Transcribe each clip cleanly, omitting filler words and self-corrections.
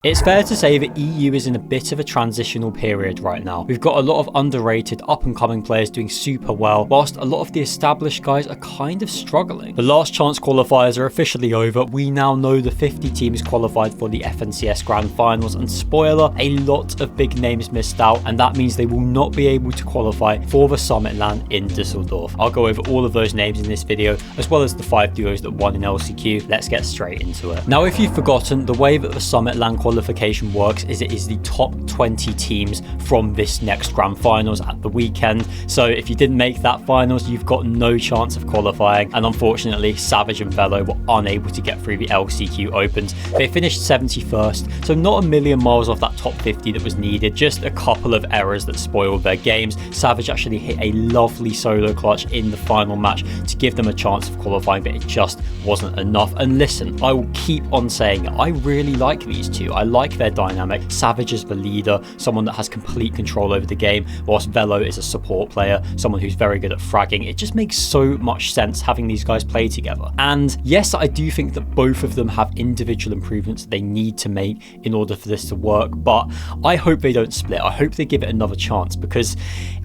It's fair to say that EU is in a bit of a transitional period right now. We've got a lot of underrated up-and-coming players doing super well, whilst a lot of the established guys are kind of struggling. The last chance qualifiers are officially over. We now know the 50 teams qualified for the FNCS Grand Finals, and spoiler, a lot of big names missed out, and that means they will not be able to qualify for the Summit LAN in Düsseldorf. I'll go over all of those names in this video, as well as the 5 duos that won in LCQ. Let's get straight into it. Now, if you've forgotten, the way that the Summit LAN qualification works is it is the top 20 teams from this next Grand Finals at the weekend. So if you didn't make that finals, you've got no chance of qualifying, and unfortunately Savage and Velo were unable to get through the LCQ Opens. They finished 71st, so not a million miles off that top 50 that was needed, just a couple of errors that spoiled their games. Savage actually hit a lovely solo clutch in the final match to give them a chance of qualifying, but it just wasn't enough. And listen, I will keep on saying it, I really like these two. I like their dynamic. Savage is the leader, someone that has complete control over the game, whilst Velo is a support player, someone who's very good at fragging. It just makes so much sense having these guys play together. And yes, I do think that both of them have individual improvements they need to make in order for this to work, but I hope they don't split. I hope they give it another chance, because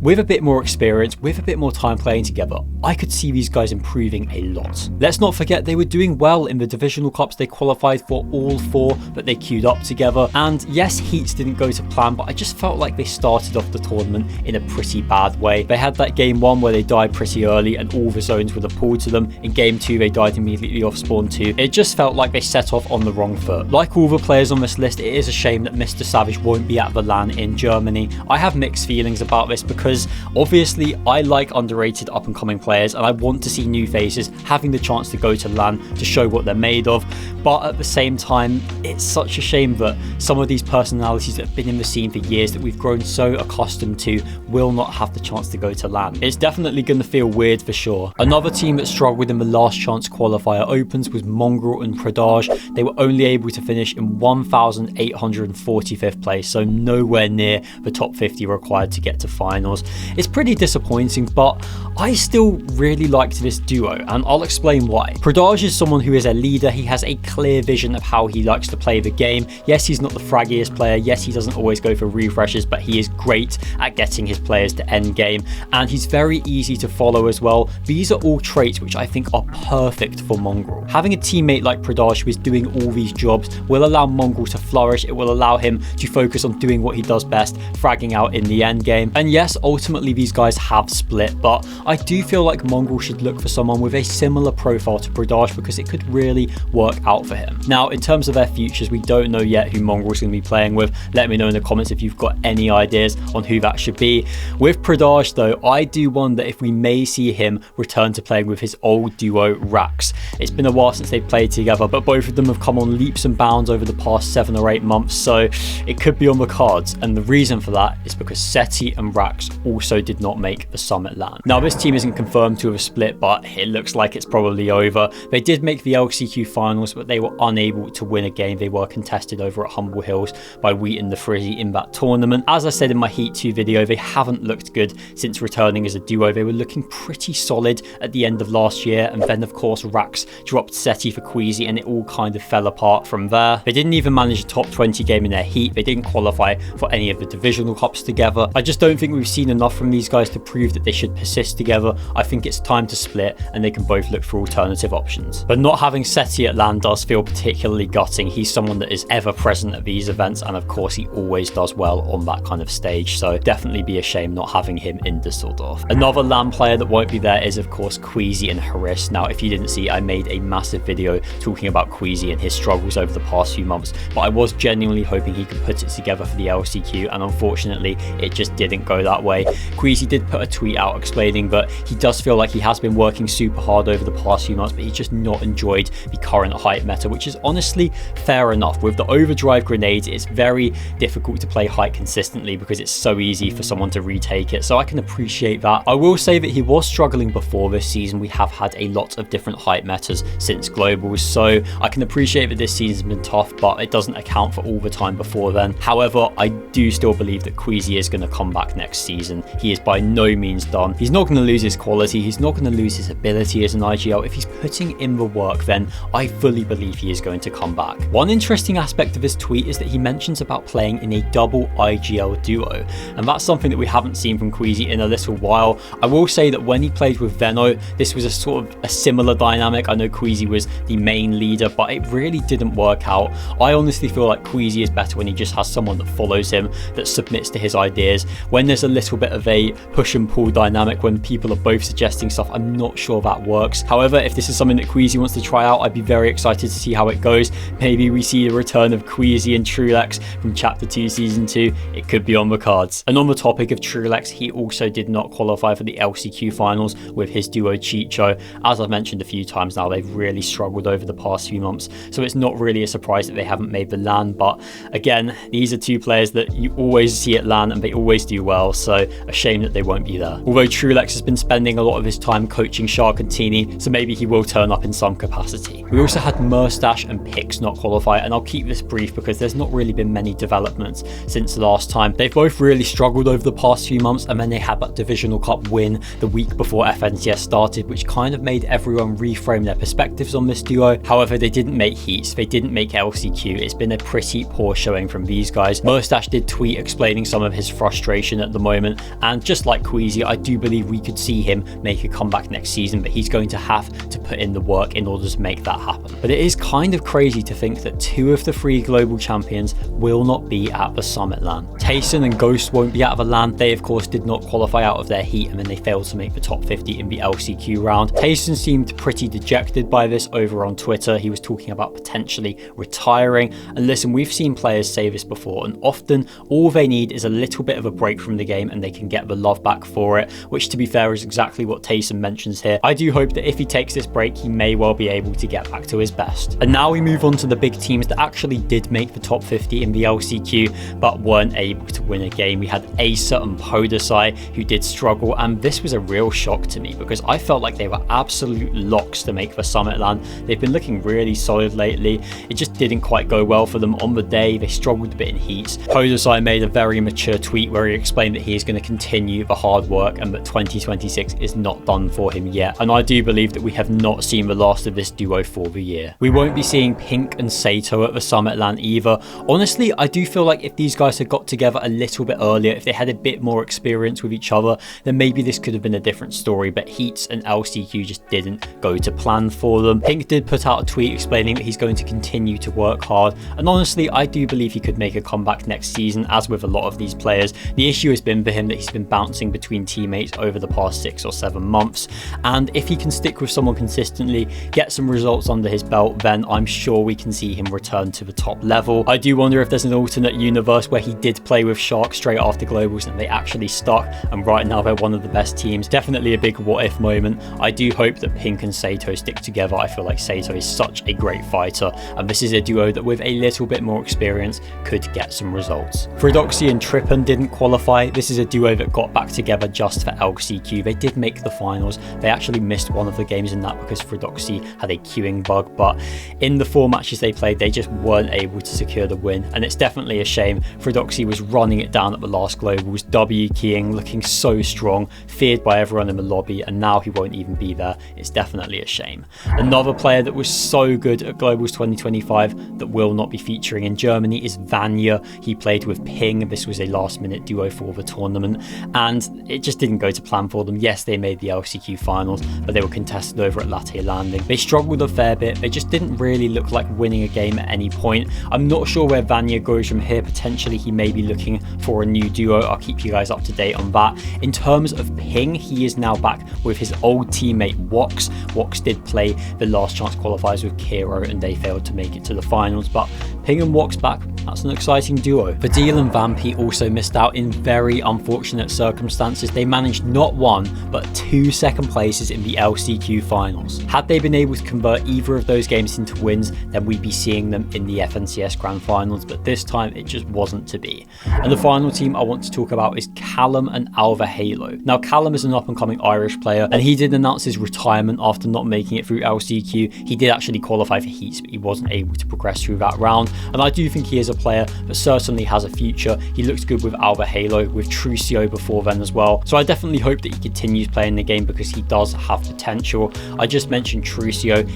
with a bit more experience, with a bit more time playing together, I could see these guys improving a lot. Let's not forget they were doing well in the divisional cups. They qualified for all 4 that they queued up together. And yes, heats didn't go to plan, but I just felt like they started off the tournament in a pretty bad way. They had that game 1 where they died pretty early and all the zones were pulled to them. In game 2, they died immediately off spawn 2. It just felt like they set off on the wrong foot. Like all the players on this list, it is a shame that MrSavage won't be at the LAN in Germany. I have mixed feelings about this because obviously I like underrated up-and-coming players and I want to see new faces having the chance to go to LAN to show what they're made of, but at the same time, it's such a shame that some of these personalities that have been in the scene for years that we've grown so accustomed to will not have the chance to go to LAN. It's definitely going to feel weird for sure. Another team that struggled in the last chance qualifier Opens was Mongraal Predage. They were only able to finish in 1,845th place, so nowhere near the top 50 required to get to finals. It's pretty disappointing, but I still really liked this duo, and I'll explain why. Predage is someone who is a leader. He has a clear vision of how he likes to play the game. Yes, he's not the fraggiest player. Yes, he doesn't always go for refreshes, but he is great at getting his players to end game, and he's very easy to follow as well. These are all traits which I think are perfect for Mongraal. Having a teammate like Predage who is doing all these jobs will allow Mongraal to flourish. It will allow him to focus on doing what he does best, fragging out in the end game. And yes, ultimately these guys have split, but I do feel like Mongraal should look for someone with a similar profile to Predage because it could really work out for him. Now, in terms of their futures, we don't know yet who Mongraal's going to be playing with. Let me know in the comments if you've got any ideas on who that should be. With Predage though, I do wonder if we may see him return to playing with his old duo Rax. It's been a while since they've played together, but both of them have come on leaps and bounds over the past 7 or 8 months, so it could be on the cards. And the reason for that is because Setty and Rax also did not make the Summit LAN. Now, this team isn't confirmed to have split, but it looks like it's probably over. They did make the LCQ finals, but they were unable to win a game. They were contested over at Humble Hills by Wheaton the Frizzy in that tournament. As I said in my Heat 2 video, they haven't looked good since returning as a duo. They were looking pretty solid at the end of last year, and then of course Rax dropped Setty for Queasy and it all kind of fell apart from there. They didn't even manage a top 20 game in their heat. They didn't qualify for any of the divisional cups together. I just don't think we've seen enough from these guys to prove that they should persist together. I think it's time to split and they can both look for alternative options. But not having Setty at LAN does feel particularly gutting. He's someone that is ever present at these events, and of course he always does well on that kind of stage, so definitely be a shame not having him in Düsseldorf. Another LAN player that won't be there is of course Queasy Hris. Now, if you didn't see, I made a massive video talking about Queasy and his struggles over the past few months, but I was genuinely hoping he could put it together for the LCQ, and unfortunately it just didn't go that way. Queasy did put a tweet out explaining that he does feel like he has been working super hard over the past few months, but he's just not enjoyed the current hype meta, which is honestly fair enough. With the overdrive grenades, it's very difficult to play height consistently because it's so easy for someone to retake it, so I can appreciate that. I will say that he was struggling before this season. We have had a lot of different height metas since globals, so I can appreciate that this season's been tough, but it doesn't account for all the time before then. However, I do still believe that Queasy is going to come back next season. He is by no means done. He's not going to lose his quality. He's not going to lose his ability as an IGL. If he's putting in the work, then I fully believe he is going to come back. One interesting aspect aspect of his tweet is that he mentions about playing in a double IGL duo, and that's something that we haven't seen from Queasy in a little while. I will say that when he played with Veno, this was a sort of a similar dynamic. I know Queasy was the main leader, but it really didn't work out. I honestly feel like Queasy is better when he just has someone that follows him, that submits to his ideas. When there's a little bit of a push and pull dynamic, when people are both suggesting stuff, I'm not sure that works. However, if this is something that Queasy wants to try out, I'd be very excited to see how it goes. Maybe we see the return of Queasy and TruleX from Chapter 2 Season 2. It could be on the cards. And on the topic of TruleX, he also did not qualify for the LCQ finals with his duo Chico. As I've mentioned a few times now, they've really struggled over the past few months, so it's not really a surprise that they haven't made the LAN. But again, these are two players that you always see at LAN and they always do well, so a shame that they won't be there. Although TruleX has been spending a lot of his time coaching Shark and Teeny, so maybe he will turn up in some capacity. We also had Merstach and Pixx not qualify, and I'll keep this brief because there's not really been many developments since last time. They've both really struggled over the past few months, and then they had that Divisional Cup win the week before FNCS started, which kind of made everyone reframe their perspectives on this duo. However, they didn't make heats, they didn't make LCQ. It's been a pretty poor showing from these guys. Merstach did tweet explaining some of his frustration at the moment, and just like Queasy, I do believe we could see him make a comeback next season, but he's going to have to put in the work in order to make that happen. But it is kind of crazy to think that 2 of the 3 global champions will not be at the Summit LAN. TaySon and Ghost won't be at the LAN. They of course did not qualify out of their heat, and then they failed to make the top 50 in the LCQ round. TaySon seemed pretty dejected by this over on Twitter. He was talking about potentially retiring, and listen, we've seen players say this before, and often all they need is a little bit of a break from the game and they can get the love back for it, which to be fair is exactly what TaySon mentions here. I do hope that if he takes this break, he may well be able to get back to his best. And now we move on to the big teams that actually did make the top 50 in the LCQ but weren't able to win a game. We had Asa and PodaSai, who did struggle, and this was a real shock to me because I felt like they were absolute locks to make the Summit LAN. They've been looking really solid lately. It just didn't quite go well for them on the day. They struggled a bit in heats. PodaSai made a very mature tweet where he explained that he is going to continue the hard work and that 2026 is not done for him yet. And I do believe that we have not seen the last of this duo for the year. We won't be seeing Pinq and Seyyto at the Summit LAN either. Honestly, I do feel like if these guys had got together a little bit earlier, if they had a bit more experience with each other, then maybe this could have been a different story, but heats and LCQ just didn't go to plan for them. Pinq did put out a tweet explaining that he's going to continue to work hard, and honestly, I do believe he could make a comeback next season, as with a lot of these players. The issue has been for him that he's been bouncing between teammates over the past 6 or 7 months, and if he can stick with someone consistently, get some results under his belt, then I'm sure we can see him return to the top level. I do wonder if there's an alternate universe where he did play with Shark straight after Globals and they actually stuck, and right now they're one of the best teams. Definitely a big what if moment. I do hope that Pinq and Seyyto stick together. I feel like Seyyto is such a great fighter, and this is a duo that with a little bit more experience could get some results. Fredoxie and Trippernn didn't qualify. This is a duo that got back together just for LCQ. They did make the finals. They actually missed one of the games in that because Fredoxie had a queuing bug, but in the 4 matches they played, they just weren't able to secure the win, and it's definitely a shame. Fredoxie was running it down at the last Globals, W keying, looking so strong, feared by everyone in the lobby, and now he won't even be there. It's definitely a shame. Another player that was so good at Globals 2025 that will not be featuring in Germany is Vanyak. He played with Pinq. This was a last minute duo for the tournament, and it just didn't go to plan for them. Yes, they made the LCQ finals, but they were contested over at Latte Landing. They struggled a fair bit. They just didn't really look like winning a game at any point. I'm not sure where Vanyak goes from here. Potentially he may be looking for a new duo. I'll keep you guys up to date on that. In terms of Pinq, he is now back with his old teammate Wox. Wox did play the last chance qualifiers with Kiro and they failed to make it to the finals, but Pinq and Wox back, that's an exciting duo. Vadeal Vampi also missed out in very unfortunate circumstances. They managed not 1 but 2 second places in the LCQ finals. Had they been able to convert either of those games into wins, then we'd be seeing them in the FNCS Grand Finals, but this time it just wasn't to be. And the final team I want to talk about is Callum and Alva Halo. Now Callum is an up and coming Irish player, and he did announce his retirement after not making it through LCQ. He did actually qualify for heats, but he wasn't able to progress through that round, and I do think he is a player that certainly has a future. He looks good with Alva Halo, with TruleX before then as well, so I definitely hope that he continues playing the game because he does have potential. I just mentioned TruleX.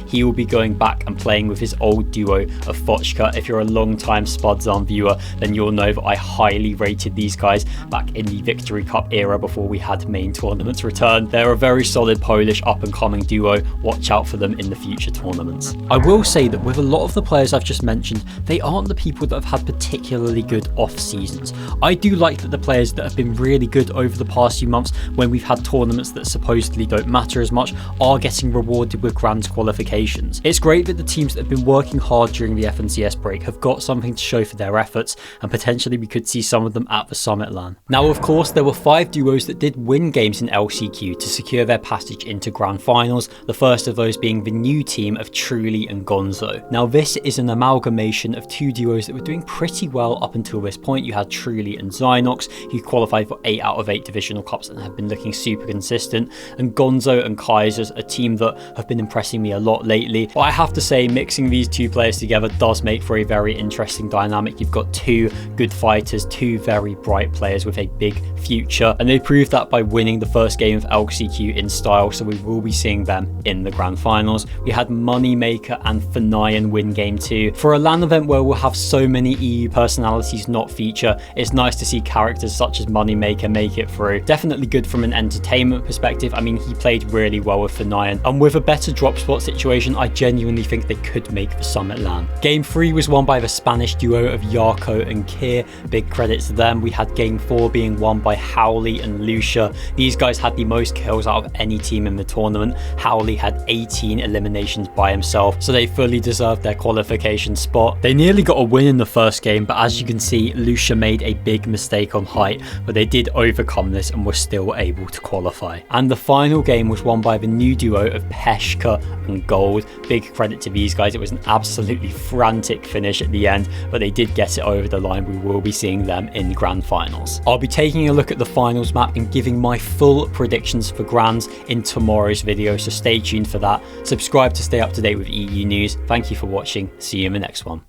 He will be going back and playing with his old duo of MrSavage Pixx. If you're a long-time Spudzarn viewer, then you'll know that I highly rated these guys back in the Victory Cup era before we had main tournaments return. They're a very solid Polish up-and-coming duo. Watch out for them in the future tournaments. I will say that with a lot of the players I've just mentioned, they aren't the people that have had particularly good off seasons. I do like that the players that have been really good over the past few months, when we've had tournaments that supposedly don't matter as much, are getting rewarded with Grands qualifications. It's great that the teams that have been working hard during the FNCS break have got something to show for their efforts, and potentially we could see some of them at the Summit LAN. Now, of course, there were 5 duos that did win games in LCQ to secure their passage into Grand Finals, the first of those being the new team of Truly and Gonzo. Now, this is an amalgamation of 2 duos that were doing pretty well up until this point. You had Truly and Zynox, who qualified for 8 out of 8 divisional cups and have been looking super consistent, and Gonzo and Kaiser's, a team that have been impressing me a lot lately. But I have to say, mixing these 2 players together does make for a very interesting dynamic. You've got 2 good fighters, 2 very bright players with a big future, and they proved that by winning the first game of LCQ in style, so we will be seeing them in the Grand Finals. We had Moneymaker and Fnayan win game 2. For a LAN event where we'll have so many EU personalities not feature, it's nice to see characters such as Moneymaker make it through. Definitely good from an entertainment perspective. I mean, he played really well with Fnayan, and with a better drop spot situation, I genuinely think they could make the Summit LAN. Game 3 was won by the Spanish duo of Yarko and Kier. Big credit to them. We had game 4 being won by Howley and Lucia. These guys had the most kills out of any team in the tournament. Howley had 18 eliminations by himself, so they fully deserved their qualification spot. They nearly got a win in the first game, but as you can see, Lucia made a big mistake on height, but they did overcome this and were still able to qualify. And the final game was won by the new duo of Pixx and Gold. Big credit to these guys. It was an absolutely frantic finish at the end, but they did get it over the line. We will be seeing them in Grand Finals. I'll be taking a look at the finals map and giving my full predictions for Grands in tomorrow's video, so stay tuned for that. Subscribe to stay up to date with EU news. Thank you for watching. See you in the next one.